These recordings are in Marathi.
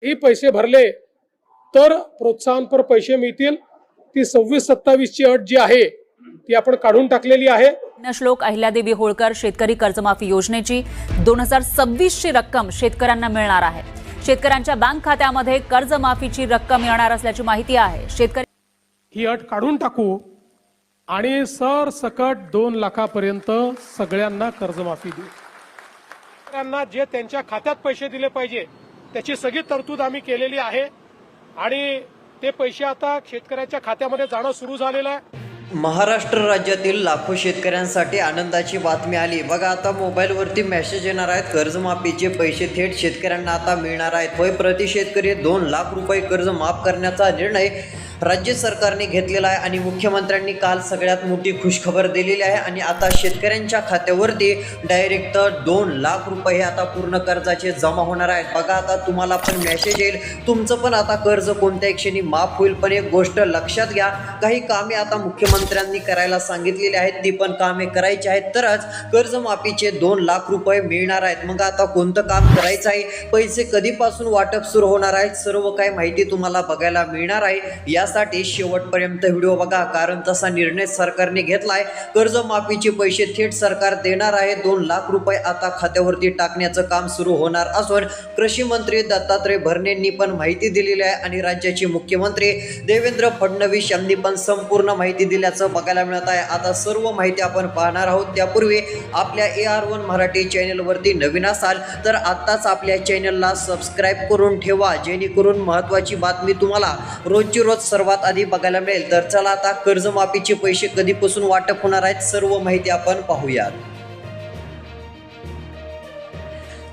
ही पैसे भरले तर प्रोत्साहनपर पैसे मिळतील। ती 26-27 अट जी आहे ती आपण काढून टाकलेली आहे। श्लोक अहिल्यादेवी होळकर शेतकरी कर्जमाफी योजनेची 2026 ची रक्कम शेतकऱ्यांना मिळणार आहे। शेतकऱ्यांच्या बँक खात्यामध्ये कर्जमाफीची रक्कम येणार असल्याची माहिती आहे। शेतकरी ही अट काढून टाकू आणि सरसकट 2 लाखापर्यंत सगळ्यांना कर्जमाफी देऊ। शेतकऱ्यांना जे त्यांच्या खात्यात पैसे दिले पाहिजे त्याची सगळी तरतूद आम्ही केलेली आहे आणि ते पैसे आता शेतकऱ्याच्या खात्यामध्ये जाणं सुरू झालेलं आहे। महाराष्ट्र राज्यातील लाखो शेतकऱ्यांसाठी आनंदाची बातमी आली। बघा आता मोबाईलवरती मेसेज येणार आहेत, कर्जमाफीचे पैसे थेट शेतकऱ्यांना आता मिळणार आहेत। होय, प्रति शेतकरी 2 लाख रुपये कर्ज माफ करण्याचा निर्णय राज्य सरकारने घेतलेला आहे आणि मुख्यमंत्र्यांनी काल सगळ्यात मोठी खुशखबर दिलेली आहे आणि आता शेतकऱ्यांच्या खात्यावरती डायरेक्ट 2 लाख रुपये आता पूर्ण कर्जाचे जमा होणार आहेत। बघा आता तुम्हाला पण मेसेज येईल, तुमचं पण आता कर्ज कोणत्या क्षणी माफ होईल। पण एक गोष्ट लक्षात घ्या, काही कामे आता मुख्यमंत्र्यांनी करायला सांगितलेली आहेत, ती पण कामे करायची आहेत तरच कर्जमाफीचे 2 लाख रुपये मिळणार आहेत। मग आता कोणतं काम करायचं आहे, पैसे कधीपासून वाटप सुरू होणार आहे, सर्व काही माहिती तुम्हाला बघायला मिळणार आहे। यासाठी शेवटपर्यंत व्हिडिओ बघा, कारण तसा निर्णय सरकारने घेतलाय। कर्जमाफीचे पैसे थेट सरकार देणार आहे। 2 लाख रुपये आता खात्यावरती टाकण्याचं काम सुरू होणार असून कृषी मंत्री दत्तात्रय भरणेंनी पण माहिती दिलेली आहे आणि राज्याचे मुख्यमंत्री देवेंद्र फडणवीस यांनी पण संपूर्ण माहिती दिल्याचं बघायला मिळत आहे। आता सर्व माहिती आपण पाहणार आहोत। त्यापूर्वी आपल्या AR1 मराठी चॅनलवरती नवीन असाल तर आत्ताच आपल्या चॅनलला सबस्क्राईब करून ठेवा, जेणेकरून महत्त्वाची बातमी तुम्हाला रोजची रोज सर्वात आधी बघायला मिळेल। तर चला आता कर्जमाफीचे पैसे कधीपासून वाटप होणार आहेत सर्व माहिती आपण पाहूयात।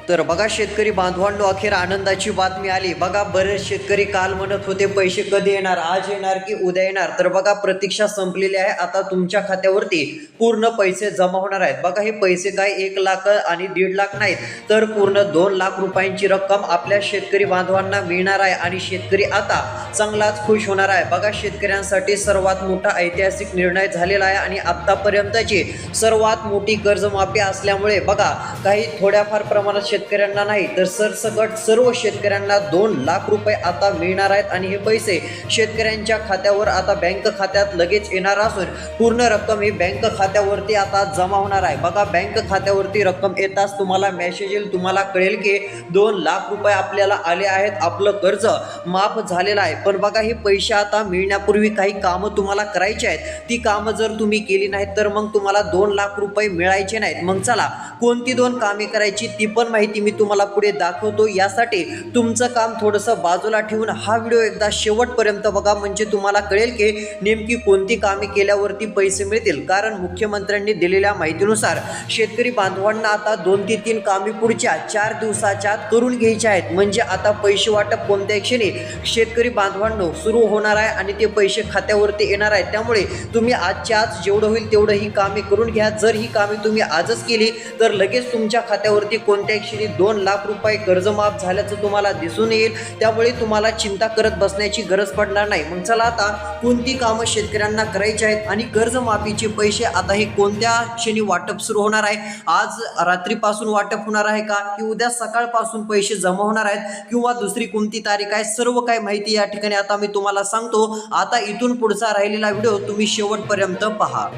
तर बघा शेतकरी बांधवांनो, अखेर आनंदाची बातमी आली। बघा बरेच शेतकरी काल म्हणत होते पैसे कधी येणार, आज येणार की उद्या येणार। तर बघा प्रतीक्षा संपलेली आहे, आता तुमच्या खात्यावरती पूर्ण पैसे जमा होणार आहेत। बघा हे पैसे काय 1 लाख आणि 1.5 लाख नाहीत, तर पूर्ण 2 लाख रुपयांची रक्कम आपल्या शेतकरी बांधवांना मिळणार आहे आणि शेतकरी आता चांगलाच खुश होणार आहे। बघा शेतकऱ्यांसाठी सर्वात मोठा ऐतिहासिक निर्णय झालेला आहे आणि आतापर्यंतची सर्वात मोठी कर्जमाफी असल्यामुळे बघा काही थोड्याफार प्रमाणात शेतकऱ्यांना नाही तर सरसकट सर्व शेतकऱ्यांना 2 लाख रुपये आता मिळणार आहेत आणि हे पैसे शेतकऱ्यांच्या खात्यावर आता बँक खात्यात लगेच येणार असून पूर्ण रक्कम ही बँक खात्यावरती आता जमा होणार आहे। बघा बँक खात्यावरती रक्कम येताच तुम्हाला मेसेज येईल, तुम्हाला कळेल की 2 लाख रुपये आपल्याला आले आहेत, आपलं कर्ज माफ झालेलं आहे। पण बघा हे पैसे आता मिळण्यापूर्वी काही कामं तुम्हाला करायची आहेत, ती कामं जर तुम्ही केली नाहीत तर मग तुम्हाला 2 लाख रुपये मिळायचे नाहीत। मग चला कोणती 2 कामे करायची ती पण माहिती मी तुम्हाला पुढे दाखवतो। यासाठी तुमचं काम थोडंसं बाजूला ठेवून हा व्हिडिओ एकदा शेवटपर्यंत बघा, म्हणजे तुम्हाला कळेल की नेमकी कोणती कामे केल्यावरती पैसे मिळतील। कारण मुख्यमंत्र्यांनी दिलेल्या माहितीनुसार शेतकरी बांधवांना आता 2 ते 3 कामे पुढच्या 4 दिवसाच्या करून घ्यायची आहेत, म्हणजे आता पैसे वाटप कोणत्या क्षणी शेतकरी बांधवांनो सुरू होणार आहे आणि ते पैसे खात्यावरती येणार आहेत। त्यामुळे तुम्ही आजच्या आज जेवढं होईल तेवढं ही कामे करून घ्या। जर ही कामे तुम्ही आजच केली तर लगेच तुमच्या खात्यावरती कोणत्या क्षणी 2 लाख रुपये कर्जमाफ झाल्याचं तुम्हाला दिसून येईल। त्यामुळे तुम्हाला चिंता करत बसण्याची गरज पडणार नाही। मग चला आता कोणती कामं शेतकऱ्यांना करायची आहेत आणि कर्जमाफीचे पैसे आता हे कोणत्या क्षणी वाटप सुरू होणार आहे, आज रात्रीपासून वाटप होणार आहे का की उद्या सकाळपासून पैसे जमा होणार आहेत किंवा दुसरी कोणती तारीख आहे, सर्व काही माहिती या ठिकाणी आता मी तुम्हाला सांगतो। आता इथून पुढचा राहिलेला व्हिडिओ तुम्ही शेवटपर्यंत पहा।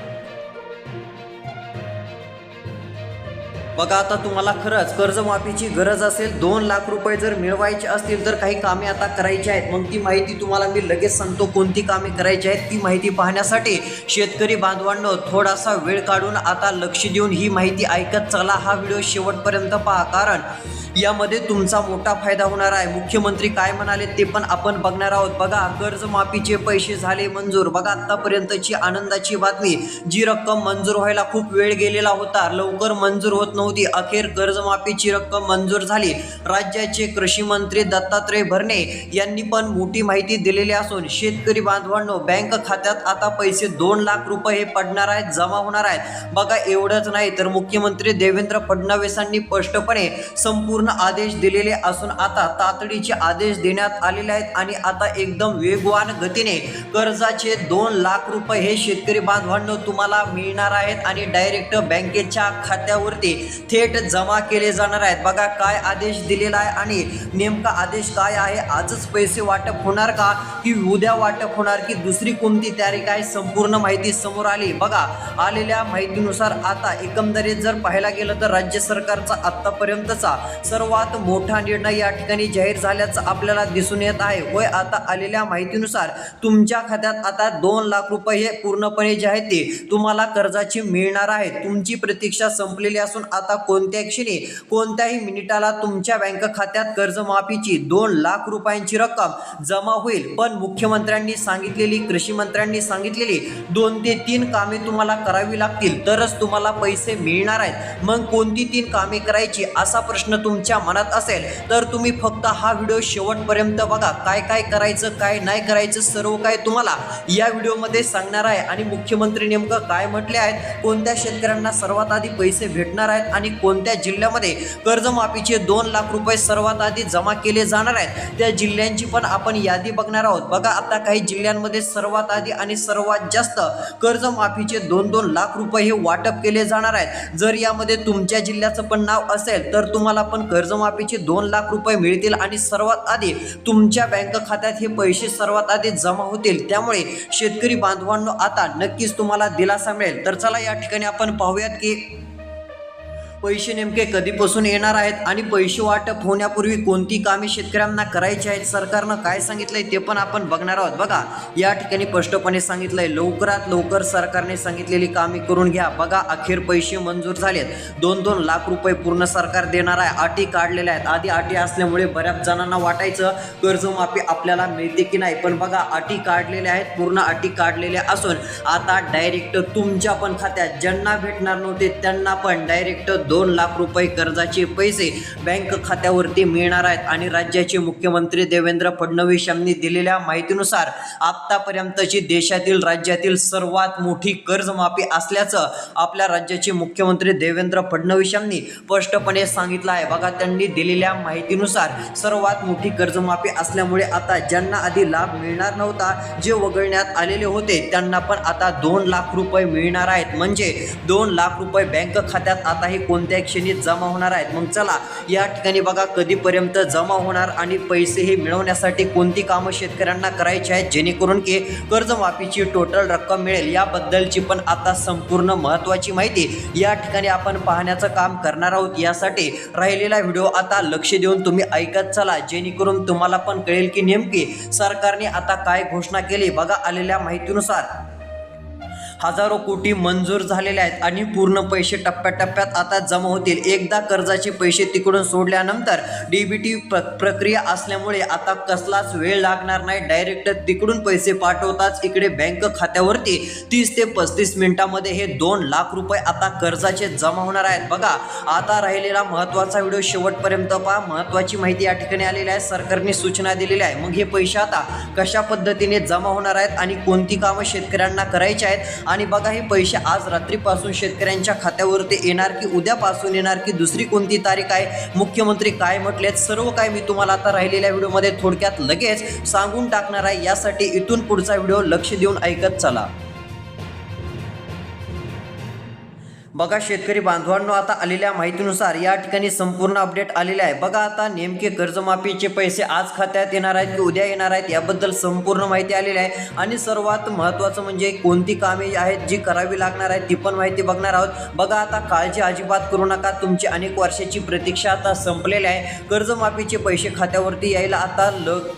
बघा आता तुम्हाला खरंच कर्जमाफीची गरज असेल, 2 लाख रुपये जर मिळवायचे असतील तर काही कामे आता करायची आहेत। मग ती माहिती तुम्हाला मी लगेच सांगतो, कोणती कामे करायची आहेत ती माहिती पाहण्यासाठी शेतकरी बांधवांनो थोडासा वेळ काढून आता लक्ष देऊन ही माहिती ऐकत चला, हा व्हिडिओ शेवटपर्यंत पहा, कारण यामध्ये तुमचा मोठा फायदा होणार आहे। मुख्यमंत्री काय म्हणाले ते पण आपण बघणार आहोत। बघा कर्जमाफीचे पैसे झाले मंजूर। बघा आतापर्यंतची आनंदाची बातमी, जी रक्कम मंजूर व्हायला खूप वेळ गेलेला होता, लवकर मंजूर होत नव्हती, अखेर कर्जमाफीची रक्कम मंजूर झाली। राज्याचे कृषी मंत्री दत्तात्रय भरणे यांनी पण मोठी माहिती दिलेली असून शेतकरी बांधवांनो बँक खात्यात आता पैसे 2 लाख रुपये पडणार आहेत, जमा होणार आहेत। बघा एवढंच नाही तर मुख्यमंत्री देवेंद्र फडणवीसांनी स्पष्टपणे संपूर्ण संपूर्ण आदेश दिलेले असून आता तातडीचे आदेश देण्यात आलेले आहेत आणि आता एकदम वेगवान गतीने कर्जाचे 2 लाख रुपये हे शेतकरी बांधवांनो तुम्हाला मिळणार आहेत आणि डायरेक्ट बँकेच्या खात्यावरती थेट जमा केले जाणार आहेत। बघा काय आदेश दिलेला आहे आणि नेमका आदेश काय आहे, आजच पैसे वाटप होणार का की उद्या वाटप होणार की दुसरी कोणती तारीख आहे, संपूर्ण माहिती समोर आली। बघा आलेल्या माहितीनुसार आता एकंदरीत जर पाहायला गेलं तर राज्य सरकारचा आतापर्यंतचा सर्वात मोठा निर्णय या ठिकाणी जाहीर झाल्याचं आपल्याला दिसून येत आहे। होय, आता आलेल्या माहितीनुसार तुमच्या खात्यात आता 2 लाख रुपये हे पूर्णपणे जे आहेत ते तुम्हाला कर्जाची मिळणार आहे। तुमची प्रतीक्षा संपलेली असून आता कोणत्या क्षणी कोणत्याही मिनिटाला तुमच्या बँक खात्यात कर्जमाफीची 2 लाख रुपयांची रक्कम जमा होईल। पण मुख्यमंत्र्यांनी सांगितलेली, कृषी मंत्र्यांनी सांगितलेली 2 ते 3 कामे तुम्हाला करावी लागतील तरच तुम्हाला पैसे मिळणार आहेत। मग कोणती 3 कामे करायची असा प्रश्न तुमच्या मनात असेल तर तुम्ही फक्त हा व्हिडिओ शेवटपर्यंत बघा। काय काय करायचं, काय नाही करायचं, सर्व काय तुम्हाला या व्हिडिओमध्ये सांगणार आहे। आणि मुख्यमंत्री नेमकं काय म्हटले आहेत, कोणत्या शेतकऱ्यांना सर्वात आधी पैसे भेटणार आहेत आणि कोणत्या जिल्ह्यामध्ये कर्जमाफीचे 2 लाख रुपये सर्वात आधी जमा केले जाणार आहेत, त्या जिल्ह्यांची पण आपण यादी बघणार आहोत। बघा आता काही जिल्ह्यांमध्ये सर्वात आधी आणि सर्वात जास्त कर्जमाफीचे 2-2 लाख रुपये हे वाटप केले जाणार आहेत। जर यामध्ये तुमच्या जिल्ह्याचं पण नाव असेल तर तुम्हाला पण कर्जमाफीचे 2 लाख रुपये मिळतील आणि सर्वात आधी तुमच्या बँक खात्यात हे पैसे सर्वात आधी जमा होतील। त्यामुळे शेतकरी बांधवांनो आता नक्कीच तुम्हाला दिलासा मिळेल। तर चला या ठिकाणी आपण पाहूयात की पैसे नेमके कधीपासून येणार आहेत आणि पैसे वाटप होण्यापूर्वी कोणती कामे शेतकऱ्यांना करायची आहेत, सरकारनं काय सांगितलंय ते पण आपण बघणार आहोत। बघा या ठिकाणी स्पष्टपणे सांगितलंय लवकरात लवकर सरकारने सांगितलेली कामे करून घ्या। बघा अखेर पैसे मंजूर झालेत, 2-2 लाख रुपये पूर्ण सरकार देणार आहे। अटी काढलेल्या आहेत, आधी अटी असल्यामुळे बऱ्याच जणांना वाटायचं कर्जमाफी आपल्याला मिळते की नाही, पण बघा अटी काढलेल्या आहेत, पूर्ण अटी काढलेल्या असून आता डायरेक्ट तुमच्या पण खात्यात ज्यांना भेटणार नव्हते त्यांना पण डायरेक्ट 2 लाख रुपये कर्जाचे पैसे बँक खात्यावरती मिळणार आहेत। आणि राज्याचे मुख्यमंत्री देवेंद्र फडणवीस यांनी दिलेल्या माहितीनुसार आतापर्यंतची देशातील राज्यातील सर्वात मोठी कर्जमाफी असल्याचं आपल्या राज्याचे मुख्यमंत्री देवेंद्र फडणवीस यांनी स्पष्टपणे सांगितलं आहे। बघा त्यांनी दिलेल्या माहितीनुसार सर्वात मोठी कर्जमाफी असल्यामुळे आता ज्यांना आधी लाभ मिळणार नव्हता, जे वगळण्यात आलेले होते, त्यांना पण आता 2 लाख रुपये मिळणार आहेत। म्हणजे 2 लाख रुपये बँक खात्यात आता हे कोणत्या क्षणी जमा होणार आहेत। मग चला या ठिकाणी बघा कधीपर्यंत जमा होणार आणि पैसे हे मिळवण्यासाठी कोणती कामं शेतकऱ्यांना करायची आहेत जेणेकरून की कर्जमाफीची टोटल रक्कम मिळेल, याबद्दलची पण आता संपूर्ण महत्त्वाची माहिती या ठिकाणी आपण पाहण्याचं काम करणार आहोत। यासाठी राहिलेला व्हिडिओ आता लक्ष देऊन तुम्ही ऐकत चला, जेणेकरून तुम्हाला पण कळेल की नेमकी सरकारने आता काय घोषणा केली। बघा आलेल्या माहितीनुसार हजारो कोटी मंजूर झालेले आहेत आणि पूर्ण पैसे टप्प्याटप्प्यात आता जमा होतील। एकदा कर्जाचे पैसे तिकडून सोडल्यानंतर डीबीटी प्रक्रिया असल्यामुळे आता कसलाच वेळ लागणार नाही, डायरेक्ट तिकडून पैसे पाठवताच इकडे बँक खात्यावरती 30 ते 35 मिनिटांमध्ये हे 2 लाख रुपये आता कर्जाचे जमा होणार आहेत। बघा आता राहिलेला महत्त्वाचा व्हिडिओ शेवटपर्यंत पहा, महत्त्वाची माहिती या ठिकाणी आलेली आहे, सरकारने सूचना दिलेली आहे। मग हे पैसे आता कशा पद्धतीने जमा होणार आहेत आणि कोणती कामं शेतकऱ्यांना करायची आहेत आणि बघा हे पैसे आज रात्रीपासून शेतकऱ्यांच्या खात्यावरती येणार की उद्यापासून येणार की दुसरी कोणती तारीख आहे, मुख्यमंत्री काय म्हटलेत, सर्व काय मी तुम्हाला आता राहिलेल्या व्हिडिओमध्ये थोडक्यात लगेच सांगून टाकणार आहे। यासाठी इथून पुढचा व्हिडिओ लक्ष देऊन ऐकत चला। बघा शेतकरी बांधवांनो आता आलेल्या माहितीनुसार या ठिकाणी संपूर्ण अपडेट आलेले आहे। बघा आता नेमके कर्जमाफीचे पैसे आज खात्यात येणार आहेत की उद्या येणार आहेत याबद्दल संपूर्ण माहिती आलेली आहे आणि सर्वात महत्त्वाचं म्हणजे कोणती कामे आहेत जी करावी लागणार आहेत ती पण माहिती बघणार आहोत। बघा आता काळजी अजिबात करू नका, तुमची अनेक वर्षाची प्रतीक्षा आता संपलेली आहे। कर्जमाफीचे पैसे खात्यावरती यायला आता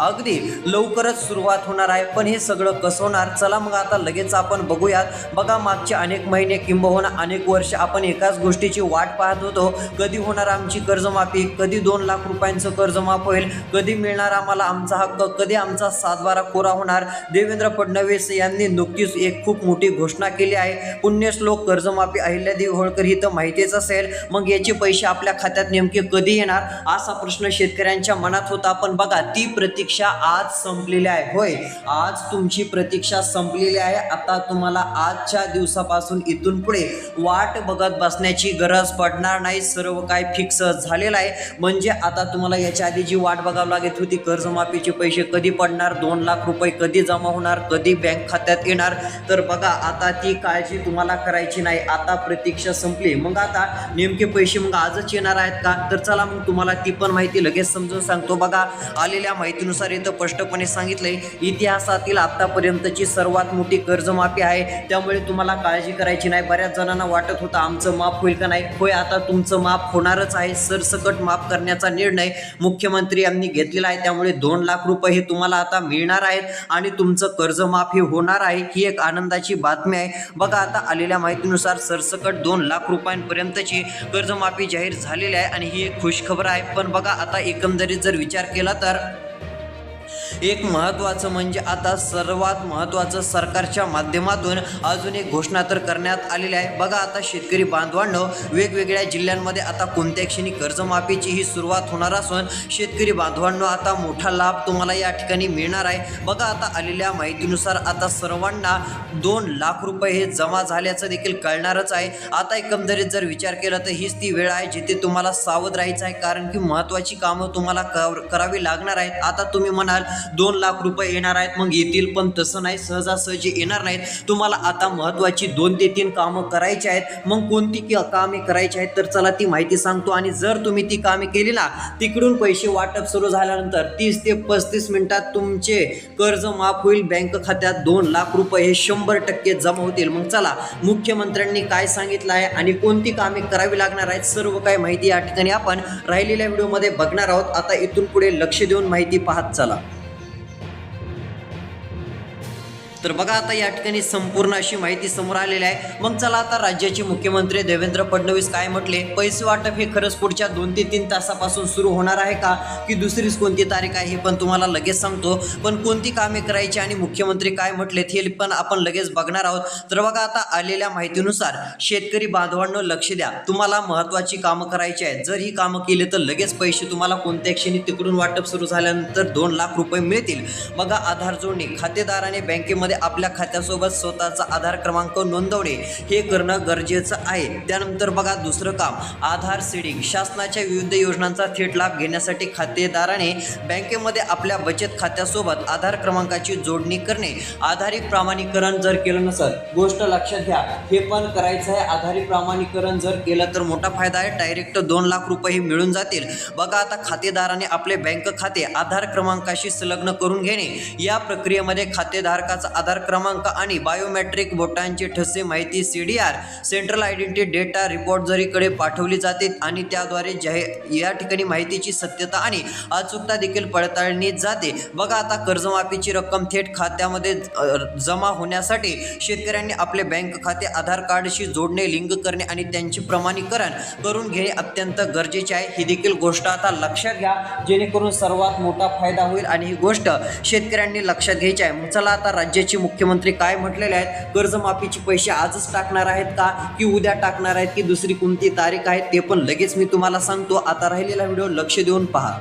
अगदी लवकरच सुरुवात होणार आहे, पण हे सगळं कसं होणार चला मग आता लगेच आपण बघूयात। बघा मागचे अनेक महिने किंबहुना अनेक वर्ष आपण एकाच गोष्टीची वाट पाहत होतो, कधी होणार आमची कर्जमाफी, कधी 2 लाख रुपयांचं कर्ज माफ होईल, कधी मिळणार आम्हाला आमचा हक्क, कधी आमचा 7/12 कोरा होणार। देवेंद्र फडणवीस यांनी नुकतीच एक खूप मोठी घोषणा केली आहे, पुण्यश्लोक कर्जमाफी अहिल्यादेवी होळकर ही तर माहितीच असेल। मग याचे पैसे आपल्या खात्यात नेमके कधी येणार असा प्रश्न शेतकऱ्यांच्या मनात होता, पण बघा ती प्रतीक्षा आज संपलेली आहे। होय आज तुमची प्रतीक्षा संपलेली आहे, आता तुम्हाला आजच्या दिवसापासून इथून पुढे वाट वाट बघत बसण्याची गरज पडणार नाही. सर्व काही फिक्स झालेलं आहे. म्हणजे आता तुम्हाला याच्या आधी जी वाट बघावी लागत होती, कर्जमाफीचे पैसे कधी पडणार, 2 लाख रुपये कधी जमा होणार, कधी बँक खात्यात येणार, तर बघा आता ती काळजी तुम्हाला करायची नाही. आता प्रतीक्षा संपली. मग आता नेमके पैसे मग आजच येणार आहेत का? तर चला मग तुम्हाला ती पण माहिती लगेच समजून सांगतो. बघा आलेल्या माहितीनुसार इथं स्पष्टपणे सांगितलंय, इतिहासातील आतापर्यंतची सर्वात मोठी कर्जमाफी आहे. त्यामुळे तुम्हाला काळजी करायची नाही. बऱ्याच जणांना वाटत होतं आमचं माफ होईल का नाही. होय, आता तुमचं माफ होणारच आहे. सरसकट माफ करण्याचा निर्णय मुख्यमंत्री यांनी घेतलेला आहे. त्यामुळे 2 लाख रुपये हे तुम्हाला आता मिळणार आहेत आणि तुमचं कर्जमाफी होणार आहे. ही एक आनंदाची बातमी आहे. बघा आता आलेल्या माहितीनुसार सरसकट 2 लाख रुपयांपर्यंतची कर्जमाफी जाहीर झालेली आहे आणि ही एक खुशखबर आहे. पण बघा आता एकंदरीत जर विचार केला तर एक महत्त्वाचं म्हणजे आता सर्वात महत्त्वाचं सरकारच्या माध्यमातून अजून एक घोषणा तर करण्यात आलेली आहे. बघा आता शेतकरी बांधवांनो, वेगवेगळ्या जिल्ह्यांमध्ये आता कोणत्या क्षणी कर्जमाफीची ही सुरुवात होणार असून शेतकरी बांधवांनो आता मोठा लाभ तुम्हाला या ठिकाणी मिळणार आहे. बघा आता आलेल्या माहितीनुसार आता सर्वांना 2 लाख रुपये हे जमा झाल्याचं देखील कळणारच आहे. आता एकंदरीत जर विचार केला तर हीच ती वेळ आहे जिथे तुम्हाला सावध राहायचं आहे, कारण की महत्त्वाची कामं तुम्हाला करावी लागणार आहेत. आता तुम्ही म्हणाल 2 लाख रुपये येणार आहेत, मग येतील, पण तसं नाही, सहजासहजी येणार नाहीत. तुम्हाला आता महत्त्वाची 2 ते 3 कामं करायची आहेत. मग कोणती कामे करायची आहेत तर चला ती माहिती सांगतो. आणि जर तुम्ही ती कामे केली ना, तिकडून पैसे वाटप सुरू झाल्यानंतर 30 ते 35 मिनिटात तुमचे कर्ज माफ होईल. बँक खात्यात 2 लाख रुपये हे 100% जमा होतील. मग चला मुख्यमंत्र्यांनी काय सांगितलं आहे आणि कोणती कामे करावी लागणार आहेत, सर्व काही माहिती या ठिकाणी आपण राहिलेल्या व्हिडिओमध्ये बघणार आहोत. आता इथून पुढे लक्ष देऊन माहिती पाहत चला. तर बघा आता या ठिकाणी संपूर्ण अशी माहिती समोर आलेली आहे. मग चला आता राज्याचे मुख्यमंत्री देवेंद्र फडणवीस काय म्हटले, पैसे वाटप हे खरंच पुढच्या 2 ते 3 तासापासून सुरू होणार आहे का, की दुसरीच कोणती तारीख आहे हे पण तुम्हाला लगेच सांगतो. पण कोणती कामे करायची आणि मुख्यमंत्री काय म्हटलेत हे पण आपण लगेच बघणार आहोत. तर बघा आता आलेल्या माहितीनुसार शेतकरी बांधवांनो लक्ष द्या, तुम्हाला महत्त्वाची कामं करायची आहेत. जर ही कामं केली तर लगेच पैसे तुम्हाला कोणत्या क्षणी तिकडून वाटप सुरू झाल्यानंतर 2 लाख रुपये मिळतील. बघा आधार जोडणी, खातेदाराने बँकेमध्ये आपल्या खात्यासोबत स्वतःचा आधार क्रमांक नोंदवणे हे करणं गरजेचं आहे. त्यानंतर बघा दुसरं काम, आधार सीडिंग, शासनाच्या विविध योजनांचा थेट लाभ घेण्यासाठी खातेदाराने बँकेमध्ये आपल्या बचत खात्यासोबत आधार क्रमांकाची जोडणी करणे. आधारित प्रमाणीकरण जर केलं नसेल, गोष्ट लक्षात घ्या, हे पण करायचं आहे. आधारित प्रमाणीकरण जर केलं तर मोठा फायदा आहे. डायरेक्ट 2 लाख रुपये मिळून जातील. बघा आता खातेदाराने आपले बँक खाते आधार क्रमांकाशी संलग्न करून घेणे. या प्रक्रियेमध्ये खातेधारकाचा आधार क्रमांक आणि बायोमेट्रिक बोटांचे ठसे माहिती CDR सेंट्रल आयडेंटिटी डेटा रिपॉझिटरीकडे पाठवली जाते आणि त्याद्वारे या ठिकाणी माहितीची सत्यता आणि अचूकता देखील पडताळली जाते. बघा आता कर्जमाफीची रक्कम थेट खात्यामध्ये जमा होण्यासाठी शेतकऱ्यांनी आपले बँक खाते आधार कार्डशी जोडणे, लिंक करणे आणि त्यांचे प्रमाणीकरण करून घेणे अत्यंत गरजेचे आहे. ही देखील गोष्ट आता लक्षात घ्या, जेणेकरून सर्वात मोठा फायदा होईल आणि ही गोष्ट शेतकऱ्यांनी लक्षात घ्यायची आहे. मग चला आता राज्याचे मुख्यमंत्री काय म्हटलेले आहेत, कर्जमाफीचे पैसे आजच टाकणार आहेत का, की उद्या टाकणार आहेत, की दुसरी कोणती तारीख आहे ते पण लगेच मी तुम्हाला सांगतो. आता राहिलेला व्हिडिओ लक्ष देऊन पहा.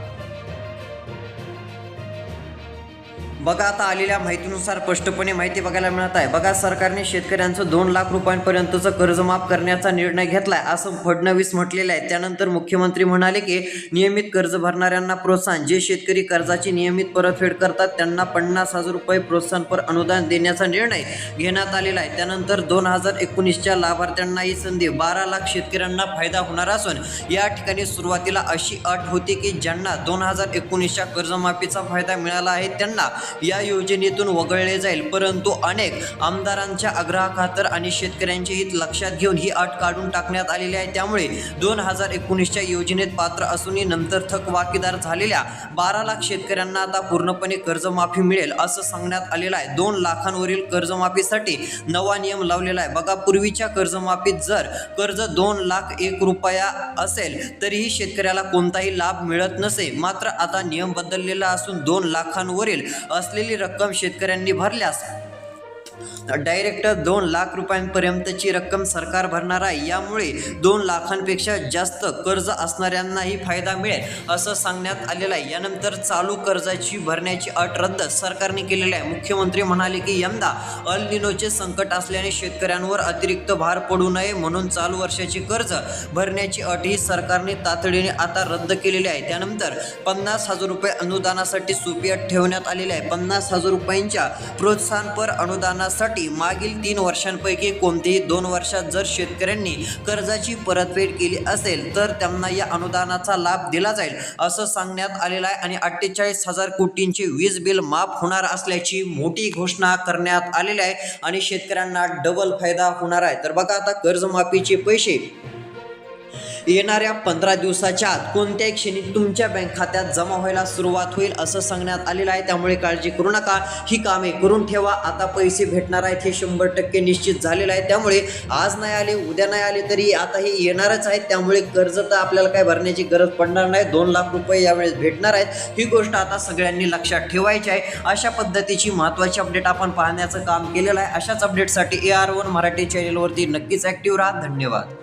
बघा आता आलेल्या माहितीनुसार स्पष्टपणे माहिती बघायला मिळत आहे. बघा सरकारने शेतकऱ्यांचं 2 लाख रुपयांपर्यंतचं कर्ज माफ करण्याचा निर्णय घेतलाय असं फडणवीस म्हटलेलं आहे. त्यानंतर मुख्यमंत्री म्हणाले की नियमित कर्ज भरणाऱ्यांना प्रोत्साहन, जे शेतकरी कर्जाची नियमित परतफेड करतात त्यांना 50,000 रुपये प्रोत्साहनपर अनुदान देण्याचा निर्णय घेण्यात आलेला आहे. त्यानंतर 2019च्या लाभार्थ्यांना ही संधी, 12 लाख शेतकऱ्यांना फायदा होणार असून या ठिकाणी सुरुवातीला अशी अट होती की ज्यांना 2019च्या कर्जमाफीचा फायदा मिळाला आहे त्यांना या योजनेतून वगळले जाईल. परंतु अनेक आमदारांच्या आग्रहाखातर आणि शेतकऱ्यांचे हित लक्षात घेऊन ही अट काढून टाकण्यात आलेली आहे. त्यामुळे 2019च्या योजनेत पात्र असूनही नंतर थकबाकीदार झालेल्या 12 लाख शेतकऱ्यांना आता पूर्णपणे कर्जमाफी मिळेल असं सांगण्यात आलेलं आहे. 2 लाखांवरील कर्जमाफीसाठी नवा नियम लावलेला आहे. बघा पूर्वीच्या कर्जमाफीत जर कर्ज 2 लाख 1 रुपया असेल तरीही शेतकऱ्याला कोणताही लाभ मिळत नसे. मात्र आता नियम बदललेला असून 2 लाखांवरील असलेली रक्कम शेतकऱ्यांनी भरल्यास डायरेक्ट 2 लाख रुपयांपर्यंतची रक्कम सरकार भरणार आहे. यामुळे 2 लाखांपेक्षा जास्त कर्ज असणाऱ्यांनाही फायदा मिळेल असं सांगण्यात आलेलं आहे. यानंतर चालू कर्जाची भरण्याची अट रद्द सरकारने केलेली आहे. मुख्यमंत्री म्हणाले की यंदा अल निनोचे संकट असल्याने शेतकऱ्यांवर अतिरिक्त भार पडू नये म्हणून चालू वर्षाची कर्ज भरण्याची अट ही सरकारने तातडीने आता रद्द केलेली आहे. त्यानंतर 50,000 रुपये अनुदानासाठी सोपी अट ठेवण्यात आलेली आहे. 50,000 रुपयांच्या प्रोत्साहनपर अनुदानासाठी मागील 3 वर्षांपैकी कोणतेही 2 वर्षात जर शेतकऱ्यांनी कर्जाची परतफेड केली असेल तर त्यांना या अनुदानाचा लाभ दिला जाईल असं सांगण्यात आलेलं आहे. आणि 48,000 कोटींचे वीज बिल माफ होणार असल्याची मोठी घोषणा करण्यात आलेली आहे आणि शेतकऱ्यांना डबल फायदा होणार आहे. तर बघा आता कर्जमाफीचे पैसे येणाऱ्या 15 दिवसाच्या आत कोणत्याही क्षणी तुमच्या बँक खात्यात जमा व्हायला सुरुवात होईल असं सांगण्यात आलेलं आहे. त्यामुळे काळजी करू नका, ही कामे करून ठेवा. आता पैसे भेटणार आहेत हे 100% निश्चित झालेलं आहे. त्यामुळे आज नाही आले, उद्या नाही आले तरी आता हे येणारच आहेत. त्यामुळे कर्ज तर आपल्याला काय भरण्याची गरज पडणार नाही. 2 लाख रुपये यावेळेस भेटणार आहेत. ही गोष्ट आता सगळ्यांनी लक्षात ठेवायची आहे. अशा पद्धतीची महत्त्वाची अपडेट आपण पाहण्याचं काम केलेलं आहे. अशाच अपडेटसाठी AR1 मराठी चॅनेलवरती नक्कीच ॲक्टिव्ह राहा. धन्यवाद.